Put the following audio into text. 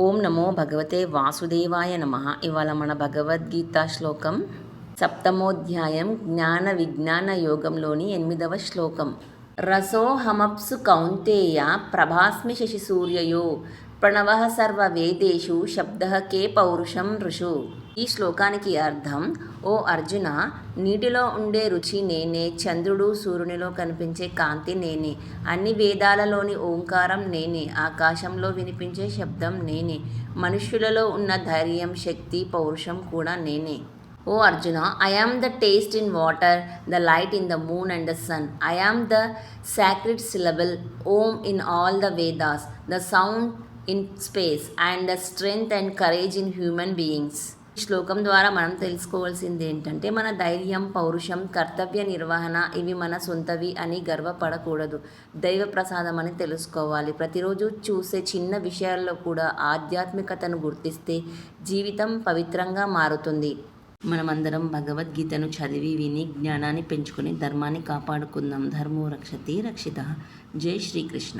ఓం నమో భగవతే వాసుదేవాయ నమః. ఇవాళ మన భగవద్గీత శ్లోకం సప్తమోధ్యాయం జ్ఞాన విజ్ఞాన యోగంలోని 8వ శ్లోకం. రసోహమప్సు కౌంతేయ ప్రభాస్మి శశిసూర్యయో ప్రణవః సర్వవేదేషు శబ్దః కే పౌరుషం ఋషు. ఈ శ్లోకానికి అర్థం: ఓ అర్జున, నీటిలో ఉండే రుచి నేనే, చంద్రుడు సూర్యునిలో కనిపించే కాంతి నేనే, అన్ని వేదాలలోని ఓంకారం నేనే, ఆకాశంలో వినిపించే శబ్దం నేనే, మనుష్యులలో ఉన్న ధైర్యం, శక్తి, పౌరుషం కూడా నేనే. O Arjuna, I am the taste in water, the light in the moon and the sun. I am the sacred syllable Om in all the Vedas, the sound in space, and the strength and courage in human beings. ఈ శ్లోకం ద్వారా మనం తెలుసుకోవాల్సింది ఏంటంటే, మన ధైర్యం, పౌరుషం, కర్తవ్య నిర్వహణ ఇవి మన సొంతవి అని గర్వపడకూడదు, దైవ ప్రసాదం అని తెలుసుకోవాలి. ప్రతిరోజు చూసే చిన్న విషయాల్లో కూడా ఆధ్యాత్మికతను గుర్తిస్తే జీవితం పవిత్రంగా మారుతుంది. మనమందరం భగవద్గీతను చదివి విని జ్ఞానాన్ని పెంచుకొని ధర్మాన్ని కాపాడుకుందాం. ధర్మో రక్షతి రక్షితః. జై శ్రీకృష్ణ.